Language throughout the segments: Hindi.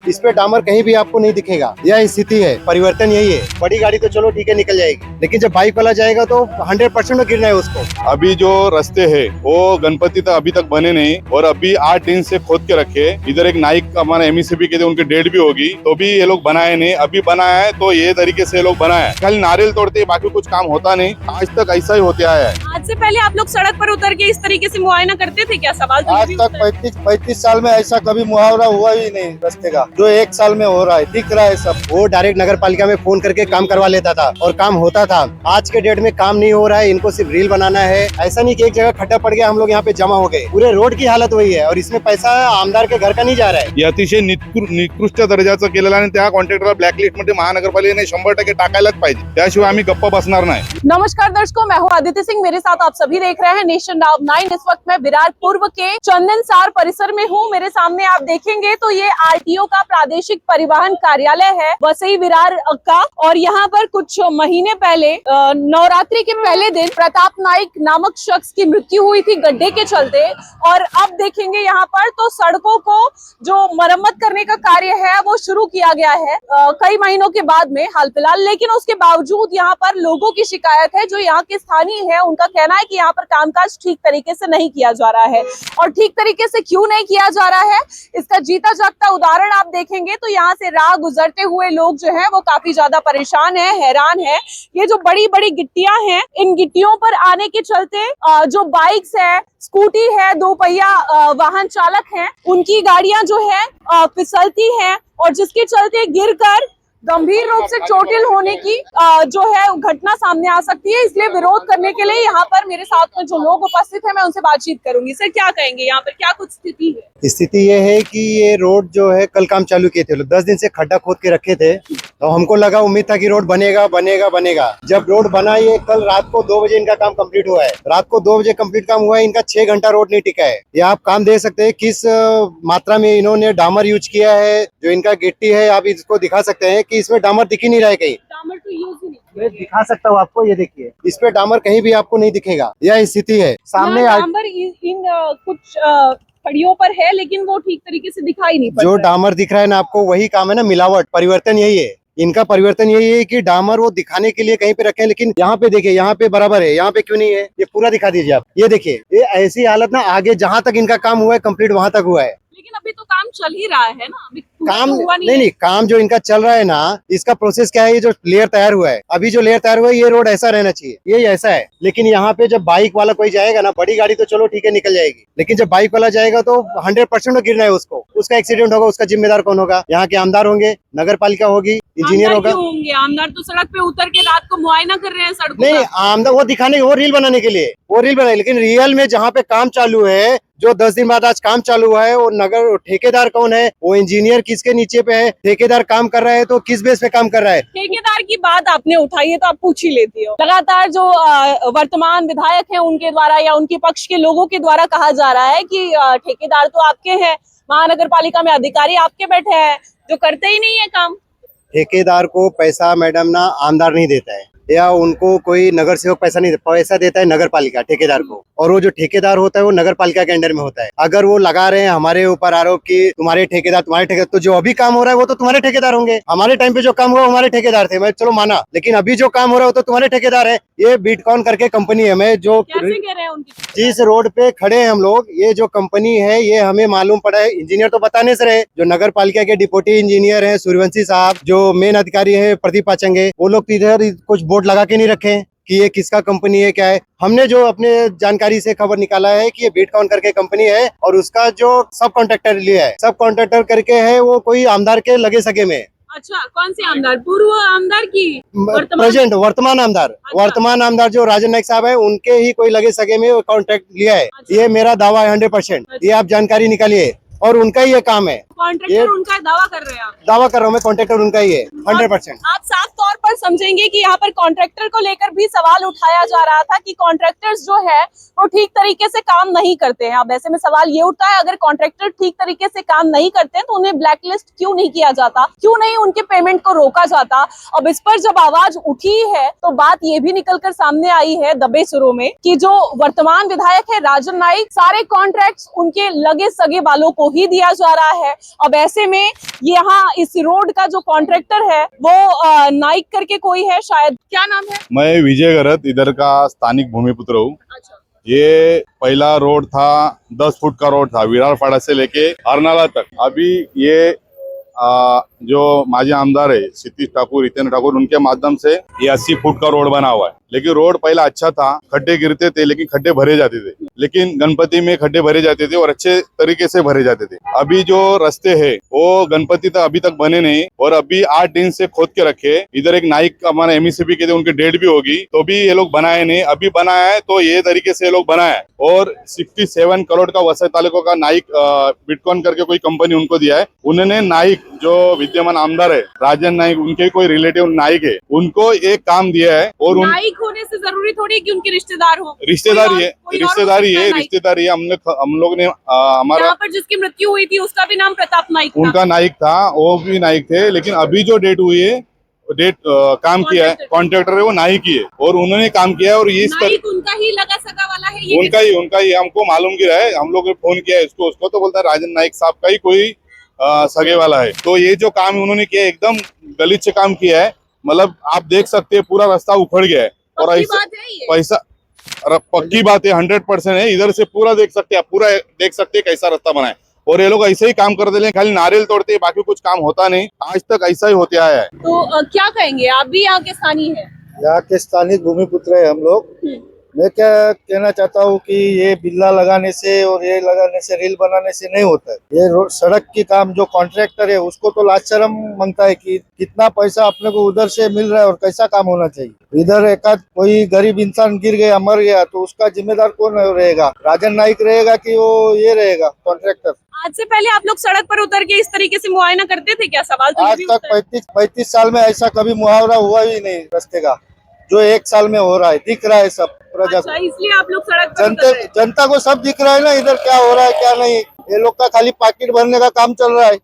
इस पे डामर कहीं भी आपको नहीं दिखेगा। यह स्थिति है, परिवर्तन यही है। बड़ी गाड़ी तो चलो ठीक है निकल जाएगी, लेकिन जब बाइक वाला जाएगा तो 100% गिरना है उसको। अभी जो रास्ते है वो गणपति तक अभी तक बने नहीं, और अभी 8 दिन से खोद के रखे। इधर एक नाइक हमारा MECP के थे, उनकी डेट भी होगी तो भी ये लोग बनाए नहीं। अभी बनाया है तो ये तरीके से लोग बनाए, खाली नारियल तोड़ते, बाकी कुछ काम होता नहीं। आज तक ऐसा ही होते आया है। आज से पहले आप लोग सड़क पर उतर के इस तरीके से मुआयना करते थे क्या? सवाल तो ये आज भी तक उठता है। 35 साल में ऐसा कभी मुहावरा हुआ ही नहीं रास्ते का, जो 1 साल में हो रहा है, दिख रहा है सब। वो डायरेक्ट नगर पालिका में फोन करके काम करवा लेता था और काम होता था। आज के डेट में काम नहीं हो रहा है, इनको सिर्फ रील बनाना है। ऐसा नहीं कि एक जगह खड्डा पड़ गया हम लोग यहाँ पे जमा हो गए। पूरे रोड की हालत वही है और इसमें पैसा आमदार के घर का नहीं जा रहा है। हे अतिशय निकृष्ट दर्जाचं केलेलं आणि त्या कॉन्ट्रॅक्टरला ब्लॅकलिस्ट मध्ये महानगरपालिकेने 100% टाकायलाच पाहिजे, त्याशिवाय आम्ही गप्प बसणार नाही। नमस्कार दर्शकों, मैं हूं आदित्य सिंह, मेरे साथ आप सभी देख रहे हैं नेशन नाउ 9। इस वक्त मैं विरार पूर्व के चंदनसार परिसर में हूं। मेरे सामने आप देखेंगे तो ये RTO का प्रादेशिक परिवहन कार्यालय है वसई विरार का। और यहाँ पर कुछ महीने पहले नवरात्रि के पहले दिन प्रताप नाइक नामक शख्स की मृत्यु हुई थी गड्ढे के चलते। और अब देखेंगे यहाँ पर तो सड़कों को जो मरम्मत करने का कार्य है वो शुरू किया गया है कई महीनों के बाद में हाल फिलहाल। लेकिन उसके बावजूद यहाँ पर लोगों की शिकायत है, जो यहाँ के स्थानीय है उनका कहना है कि यहाँ पर कामकाज ठीक तरीके से नहीं किया जा रहा है। और ठीक तरीके से क्यों नहीं किया जा रहा है, इसका जीता जागता उदाहरण आप देखेंगे तो यहाँ से राह गुजरते हुए लोग जो है वो काफी ज्यादा परेशान है, हैरान है। ये जो बड़ी बड़ी गिट्टियां हैं, इन गिट्टियों पर आने के चलते जो बाइक्स है, स्कूटी है, 2 पहिया वाहन चालक हैं, उनकी गाड़ियां जो है फिसलती हैं और जिसके चलते गिरकर गंभीर रूप से चोटिल होने की जो है घटना सामने आ सकती है। इसलिए विरोध करने के लिए यहाँ पर मेरे साथ में जो लोग उपस्थित हैं, मैं उनसे बातचीत करूंगी। सर, क्या कहेंगे, यहाँ पर क्या कुछ स्थिति है? स्थिति ये है कि ये रोड जो है कल काम चालू किए थे लोग, 10 दिन से खड्डा खोद के रखे थे। तो हमको लगा, उम्मीद था कि रोड बनेगा बनेगा बनेगा। जब रोड बना, ये कल रात को 2 बजे इनका काम कंप्लीट हुआ है। रात को 2 बजे कंप्लीट काम हुआ है, इनका 6 घंटा रोड नहीं टिका है। ये आप काम दे सकते हैं किस मात्रा में इन्होंने डामर यूज किया है। जो इनका गिट्टी है, आप इसको दिखा सकते हैं कि इसमें डामर दिख ही नहीं रहा है कहीं। डामर तो यूज ही नहीं। मैं दिखा सकता हूँ आपको, ये देखिए, इस पे डामर कहीं भी आपको नहीं दिखेगा। यह स्थिति है। सामने डामर इन कुछ खड़ियों पर है, लेकिन वो ठीक तरीके से दिखाई नहीं पड़ जो रहा है। डामर दिख रहा है ना आपको, वही काम है ना, मिलावट। परिवर्तन यही है, इनका परिवर्तन यही है कि डामर वो दिखाने के लिए कहीं पे रखे हैं, लेकिन यहाँ पे देखिए, यहाँ पे बराबर है, यहाँ पे क्यों नहीं है? ये पूरा दिखा दीजिए आप। ये देखिए, ये ऐसी हालत ना, आगे जहाँ तक इनका काम हुआ है कंप्लीट, वहां तक हुआ है। लेकिन अभी तो काम चल ही रहा है ना, अभी पूरा काम तो हुआ नहीं नहीं, है। काम जो इनका चल रहा है ना, इसका प्रोसेस क्या है? ये जो लेयर तैयार हुआ है, अभी जो लेयर तैयार हुआ है, ये रोड ऐसा रहना चाहिए, ये ऐसा है। लेकिन यहाँ पे जब बाइक वाला कोई जाएगा ना, बड़ी गाड़ी तो चलो ठीक है निकल जाएगी, लेकिन जब बाइक वाला जाएगा तो 100% गिरना है उसको। उसका एक्सीडेंट होगा, उसका जिम्मेदार कौन होगा? यहाँ के आमदार होंगे, नगर पालिका होगी, इंजीनियर आमदार होगा। क्यों होंगे? आमदार तो सड़क पे उतर के रात को मुआयना कर रहे हैं सड़कों नहीं, का। आमदार वो दिखाने, वो रील बनाने के लिए, वो रील बनाए। लेकिन रियल में जहाँ पे काम चालू है, जो 10 दिन बाद आज काम चालू हुआ है, वो नगर ठेकेदार कौन है? वो इंजीनियर किसके नीचे पे है? ठेकेदार काम कर रहा है तो किस बेस पे काम कर रहा है? ठेकेदार की बात आपने उठाई है तो आप पूछ ही लेती हो। लगातार जो वर्तमान विधायक हैं उनके द्वारा या उनके पक्ष के लोगों के द्वारा कहा जा रहा है कि ठेकेदार तो आपके हैं, महानगर पालिका में अधिकारी आपके बैठे हैं जो करते ही नहीं है काम। ठेकेदार को पैसा मैडम ना आमदार नहीं देता है, या उनको कोई नगर सेवक पैसा नहीं देता, पैसा देता है नगर पालिका ठेकेदार को। और वो जो ठेकेदार होता है वो नगर पालिका के अंडर में होता है। अगर वो लगा रहे हैं हमारे ऊपर आरोप कि तुम्हारे ठेकेदार, तो जो अभी काम हो रहा है वो तो तुम्हारे ठेकेदार होंगे। हमारे टाइम पे जो काम हुआ हमारे ठेकेदार थे, मैं चलो माना, लेकिन अभी जो काम हो रहा है वो तो तुम्हारे ठेकेदार है। ये बिटकॉइन करके कंपनी है, मैं जो कैसे कह रहे हैं उनकी? जिस रोड पे खड़े हैं हम लोग, ये जो कंपनी है ये हमें मालूम पड़ा है। इंजीनियर तो बताने से रहे, जो नगर पालिका के डिप्टी इंजीनियर हैं सूर्यवंशी साहब, जो मेन अधिकारी है प्रदीप पाचंगे, वो लोग इधर कुछ बोर्ड लगा के नहीं रखे कि ये किसका कंपनी है, क्या है। हमने जो अपने जानकारी से खबर निकाला है कि ये बिटकॉइन करके कंपनी है और उसका जो सब कॉन्ट्रैक्टर लिया है, सब कॉन्ट्रैक्टर करके है, वो कोई आमदार के लगे सगे में। अच्छा, कौन से आमदार? पूर्व आमदार की प्रेजेंट वर्तमान आमदार, अच्छा। वर्तमान आमदार जो राजन नाइक साहब है, उनके ही कोई लगे सगे में कॉन्ट्रैक्ट लिया है। अच्छा। ये मेरा दावा है 100%। ये आप जानकारी निकालिए, और उनका ही ये काम है। कॉन्ट्रैक्टर उनका दावा कर रहे हैं आप? दावा कर रहा हूँ मैं, कॉन्ट्रैक्टर उनका ही है 100%। आप साफ तौर पर समझेंगे कि यहाँ पर कॉन्ट्रैक्टर को लेकर भी सवाल उठाया जा रहा था कि कॉन्ट्रैक्टर्स जो है वो ठीक तरीके से काम नहीं करते हैं। अब ऐसे में सवाल ये उठता है, अगर कॉन्ट्रैक्टर ठीक तरीके से काम नहीं करते हैं तो उन्हें ब्लैकलिस्ट क्यों नहीं किया जाता, क्यों नहीं उनके पेमेंट को रोका जाता। अब इस पर जब आवाज उठी है तो बात ये भी निकलकर सामने आई है दबे सुरों में कि जो वर्तमान विधायक है राजन नाइक, सारे कॉन्ट्रैक्ट्स उनके लगे सगे वालों को ही दिया जा रहा है। अब ऐसे में यहाँ इस रोड का जो कॉन्ट्रैक्टर है वो नाइक करके कोई है शायद, क्या नाम है? मैं विजय गरत, इधर का स्थानिक भूमिपुत्र हूँ। अच्छा, ये पहला रोड था 10 फुट का रोड था विरार फाड़ा से लेके हरनाला तक। अभी ये जो माजी आमदार है सतीश ठाकुर, हितेंद्र ठाकुर, उनके माध्यम से ये 80 फुट का रोड बना हुआ है। लेकिन रोड पहला अच्छा था, खड्डे गिरते थे लेकिन खड्डे भरे जाते थे, लेकिन गणपति में खड्डे भरे जाते थे और अच्छे तरीके से भरे जाते थे। अभी जो रास्ते है वो गणपति तक अभी तक बने नहीं और अभी 8 दिन से खोद के रखे। इधर एक नाइक हमारे एमईसीबी के थे, उनकी डेट भी होगी तो भी ये लोग बनाए नहीं। अभी बनाया है तो ये तरीके से ये लोग बनाए और 67 करोड़ का वसई तालुका का नाइक बिटकॉइन करके कोई कंपनी उनको दिया है। उन्होंने नाइक जो विद्यमान आमदार है राजन नाइक, उनके कोई रिलेटिव नाइक है, उनको एक काम दिया है। और नाइक होने से जरूरी थोड़ी है कि उनके रिश्तेदार हो, रिश्तेदारी है। हम लोग ने हमारा यहाँ पर जिसकी मृत्यु हुई थी उसका भी नाम प्रताप नाइक था। उनका नाइक था, वो भी नाइक थे। लेकिन अभी जो डेट हुई है काम किया है कॉन्ट्रैक्टर है वो नाइक ही है और उन्होंने काम किया है। और ये नाइक उनका ही लगा सगा वाला है, ये उनका ही हमको मालूम गिरा है। हम लोग ने फोन किया है उसको तो बोलता है राजन नाइक साहब का ही कोई सगे वाला है। तो ये जो काम उन्होंने किया एकदम गलीच से काम किया है। मतलब आप देख सकते हैं पूरा रास्ता उखड़ गया है और ऐसा पैसा पक्की बात है, 100% है। इधर से पूरा देख सकते हैं, पूरा देख सकते हैं कैसा रास्ता बना है। और ये लोग ऐसे ही काम करते हैं, खाली नारियल तोड़ते हैं, बाकी कुछ काम होता नहीं। आज तक ऐसा ही होते आया है। तो क्या कहेंगे, आप भी यहाँ के स्थानीय हैं? यहाँ के स्थानिक भूमिपुत्र है हम लोग। मैं क्या कहना चाहता हूँ कि ये बिल्ला लगाने से और ये लगाने से, रील बनाने से नहीं होता है। ये सड़क की काम जो कॉन्ट्रैक्टर है उसको तो लाज शर्म मांगता है कि कितना पैसा अपने को उधर से मिल रहा है और कैसा काम होना चाहिए। इधर एकाध कोई गरीब इंसान गिर गया, मर गया तो उसका जिम्मेदार कौन रहेगा? राजन नाइक रहेगा कि वो ये रहेगा कॉन्ट्रैक्टर? आज से पहले आप लोग सड़क पर उतर के इस तरीके से मुआयना करते थे क्या? सवाल तो आज तक 35 साल में ऐसा कभी मुहावरा हुआ ही नहीं रास्ते का, जो 1 साल में हो रहा है। दिख रहा है सब प्रजा को, इसलिए आप लोग सड़क पर जनता को सब दिख रहा है ना इधर क्या हो रहा है क्या नहीं। ये लोग का खाली पाकिट भरने का काम चल रहा है।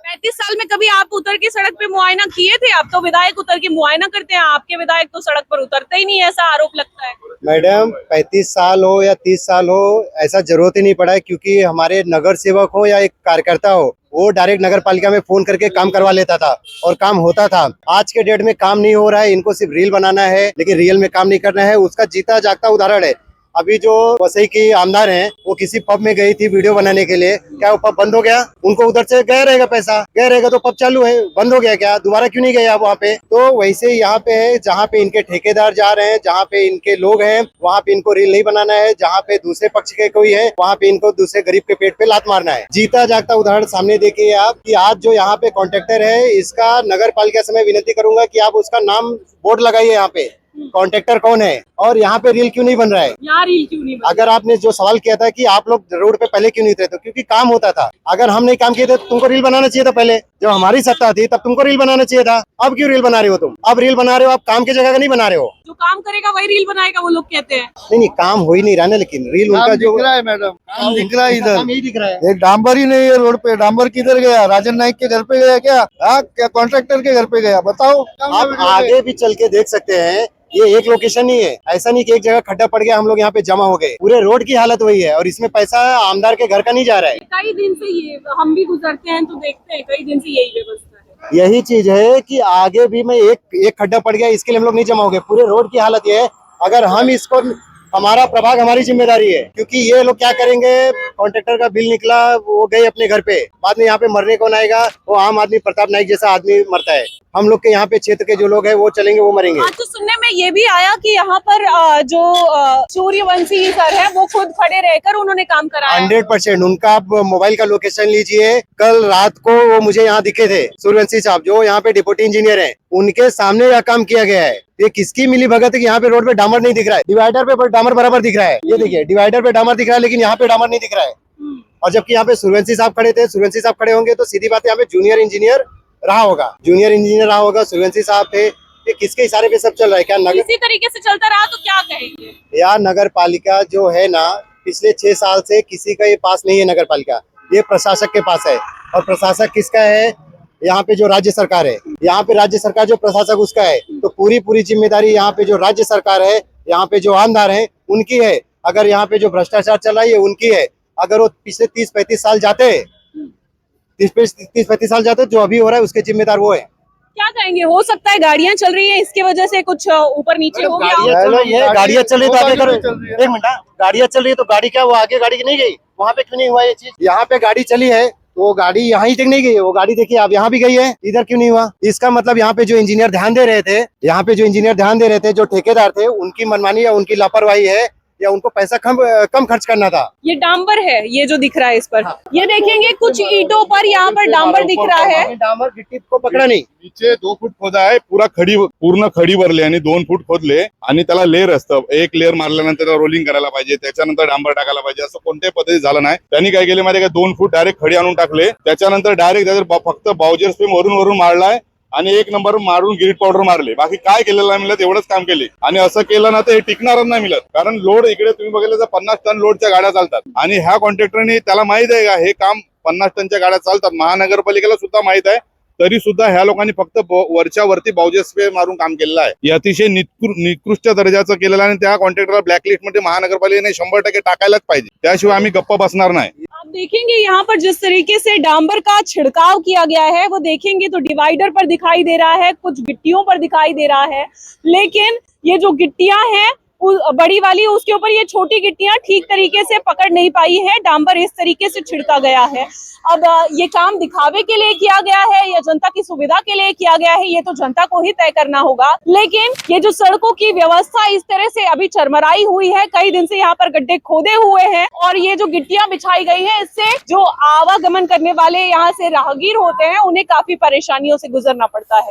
35 साल में कभी आप उतर के सड़क पे मुआयना किए थे? आप तो विधायक उतर के मुआयना करते हैं, आपके विधायक तो सड़क पर उतरते ही नहीं है, ऐसा आरोप लगता है। मैडम 35 साल हो या 30 साल हो, ऐसा जरूरत ही नहीं पड़ा है, क्योंकि हमारे नगर सेवक हो या एक कार्यकर्ता हो, वो डायरेक्ट नगर पालिका में फोन करके काम करवा लेता था और काम होता था। आज के डेट में काम नहीं हो रहा है, इनको सिर्फ रील बनाना है लेकिन रियल में काम नहीं करना है। उसका जीता जागता उदाहरण है अभी जो वसई की आमदार हैं, वो किसी पब में गई थी वीडियो बनाने के लिए, क्या वो पब बंद हो गया? उनको उधर से गया रहेगा पैसा, गया रहेगा तो पब चालू है, बंद हो गया क्या? दोबारा क्यों नहीं गए आप वहाँ पे? तो वैसे यहाँ पे है, जहाँ पे इनके ठेकेदार जा रहे हैं, जहाँ पे इनके लोग हैं, वहाँ पे इनको रील नहीं बनाना है। जहाँ पे दूसरे पक्ष के कोई है, वहाँ पे इनको दूसरे गरीब के पेट पे लात मारना है। जीता जागता उदाहरण सामने देखिए आप कि आज जो यहाँ पे कॉन्ट्रैक्टर है, इसका नगर पालिका से मैं विनती करूंगा कि आप उसका नाम बोर्ड लगाइए यहाँ पे, कॉन्ट्रैक्टर कौन है और यहाँ पे रील क्यों नहीं बन रहा है। यहाँ रील क्यों नहीं बन? अगर आपने जो सवाल किया था कि आप लोग रोड पे पहले क्यों नहीं उतरे, तो क्योंकि काम होता था। अगर हम नहीं काम किए थे तो तुमको रील बनाना चाहिए था पहले, जब हमारी सत्ता थी तब तुमको रील बनाना चाहिए था। अब क्यों रील बना रहे हो तुम? अब रील बना रहे हो, आप काम की जगह का नहीं बना रहे हो। जो काम करेगा वही रील बनाएगा, वो लोग कहते हैं। नहीं, काम हो ही नहीं रहा ना, लेकिन रील उनका जो दिख रहा है मैडम, काम दिख रहा है इधर। यही दिख रहा है। एक डांबर ही नहीं है रोड पे। डांबर किधर गया? राजन नाइक के घर पे गया क्या? क्या कॉन्ट्रैक्टर के घर पे गया? बताओ। आप आगे भी चल के देख सकते हैं, ये एक लोकेशन नहीं है। ऐसा नहीं कि एक जगह खड्डा पड़ गया हम लोग यहाँ पे जमा हो गए, पूरे रोड की हालत वही है और इसमें पैसा आमदार के घर का नहीं जा रहा है। कई दिन से ये हम भी गुजरते हैं तो देखते हैं, कई दिन से यही व्यवस्था है। यही चीज है कि आगे भी मैं एक खड्डा पड़ गया इसके लिए हम लोग नहीं जमा हो गए। पूरे रोड की हालत ये है। अगर हम इसको, हमारा प्रभाग, हमारी जिम्मेदारी है, क्योंकि ये लोग क्या करेंगे, कॉन्ट्रैक्टर का बिल निकला, वो गए अपने घर पे, बाद में यहाँ पे मरने कौन आएगा? वो आम आदमी, प्रताप नाइक जैसा आदमी मरता है। हम लोग के यहाँ पे क्षेत्र के जो लोग हैं वो चलेंगे, वो मरेंगे। आज तो सुनने में ये भी आया कि यहाँ पर जो सूर्यवंशी सर है वो खुद खड़े रहकर उन्होंने काम कराया। 100% उनका आप मोबाइल का लोकेशन लीजिए। कल रात को वो मुझे यहाँ दिखे थे, सूर्यवंशी साहब जो यहाँ पे डिप्टी इंजीनियर हैं, उनके सामने यह काम किया गया है। ये किसकी मिली भगत है कि यहाँ पे रोड पे डामर नहीं दिख रहा है? डिवाइडर पे डामर बराबर दिख रहा है। ये देखिए, डिवाइडर पे डामर दिख रहा है लेकिन यहाँ पे डामर नहीं दिख रहा है। और जबकि यहाँ पे सूर्यवंशी साहब खड़े थे, सूर्यवंशी साहब खड़े होंगे तो सीधी बात है यहाँ पे जूनियर इंजीनियर रहा होगा, सूर्यवंशी साहब थे। ये किसके इशारे पे सब चल रहा है? क्या नगर इसी तरीके से चलता रहा तो क्या कहेंगे? या नगर पालिका जो है ना, पिछले 6 साल से किसी का ये पास नहीं है नगर पालिका, ये प्रशासक के पास है। और प्रशासक किसका है? यहाँ पे जो राज्य सरकार है, यहाँ पे राज्य सरकार जो प्रशासक उसका है। तो पूरी जिम्मेदारी यहाँ पे जो राज्य सरकार है, यहाँ पे जो आमदार है उनकी है। अगर यहाँ पे जो भ्रष्टाचार चल रहा है ये उनकी है। अगर वो पिछले 30-35 साल जाते, 30-35 साल जाते, जो अभी हो रहा है उसके जिम्मेदार वो है। क्या कहेंगे? हो सकता है गाड़ियां चल रही है, इसके वजह से कुछ ऊपर नीचे हो गया हो। गाड़ियाँ चल रही है, गाड़ियाँ चल रही है तो आगे करो। चल रही है। एक मिनट, गाड़ियाँ चल रही है तो गाड़ी क्या वो आगे गाड़ी नहीं गई? वहाँ पे क्यों नहीं हुआ ये चीज? यहाँ पे गाड़ी चली है तो वो गाड़ी यहाँ ही तक नहीं गई। वो गाड़ी देखिए आप यहाँ भी गई है, इधर क्यों नहीं हुआ? इसका मतलब यहाँ पे जो इंजीनियर ध्यान दे रहे थे, यहाँ पे जो इंजीनियर ध्यान दे रहे थे, जो ठेकेदार थे, उनकी मनमानी या उनकी लापरवाही है, या उनको पैसा कम खर्च करना था। ये डांबर है, ये जो दिख रहा है इस पर। ये देखेंगे कुछ ईंटों पर यहाँ पर डांबर दिख रहा है। डामर गिट्टी को पकड़ा नाही. नीचे 2 फूट खोदा आहे, पूर्ण खडी भरली आणि 2 फूट खोदले आणि त्याला लेअर असतं. एक लेअर मारल्यानंतर त्याला रोलिंग करायला पाहिजे, त्याच्यानंतर डांबर टाकायला पाहिजे, असं कोणत्याही पद्धती झालं नाही. त्यांनी काय केले माहिती का, 2 फूट डायरेक्ट खडी आणून टाकले, त्याच्यानंतर डायरेक्ट त्याच्यावर फक्त बाउजर स्पेम वरून मारलाय आणि 1 नंबर मारून ग्रीट पावडर मारले. बाकी काय केलेलं नाही मिळत, एवढंच काम केले. आणि असं केलं ना तर हे टिकणारच नाही मिळत, कारण लोड इकडे तुम्ही बघितलं तर 50 टन लोडच्या गाड्या चालतात. आणि ह्या कॉन्ट्रॅक्टरने त्याला माहित आहे का हे काम 50 टनच्या गाड्या चालतात, महानगरपालिकेला सुद्धा माहित आहे, तरी सुद्धा ह्या लोकांनी फक्त वरच्या वरती बाउजर स्प्रे मारून काम केलेलं आहे. हे अतिशय निकृष्ट दर्जाचं केलेलं आहे आणि त्या कॉन्ट्रॅक्टरला ब्लॅकलिस्ट मध्ये महानगरपालिकेने 100% टाकायलाच पाहिजे, त्याशिवाय आम्ही गप्प बसणार नाही. आप देखेंगे यहाँ पर जिस तरीके से डांबर का छिड़काव किया गया है, वो देखेंगे तो डिवाइडर पर दिखाई दे रहा है, कुछ गिट्टियों पर दिखाई दे रहा है, लेकिन ये जो गिट्टियां हैं बड़ी वाली, उसके ऊपर ये छोटी गिट्टियां ठीक तरीके से पकड़ नहीं पाई है। डांबर इस तरीके से छिड़का गया है। अब ये काम दिखावे के लिए किया गया है या जनता की सुविधा के लिए किया गया है, ये तो जनता को ही तय करना होगा। लेकिन ये जो सड़कों की व्यवस्था इस तरह से अभी चरमराई हुई है, कई दिन से यहाँ पर गड्ढे खोदे हुए हैं और ये जो गिट्टियां बिछाई गई है, इससे जो आवागमन करने वाले यहाँ से राहगीर होते हैं उन्हें काफी परेशानियों से गुजरना पड़ता है।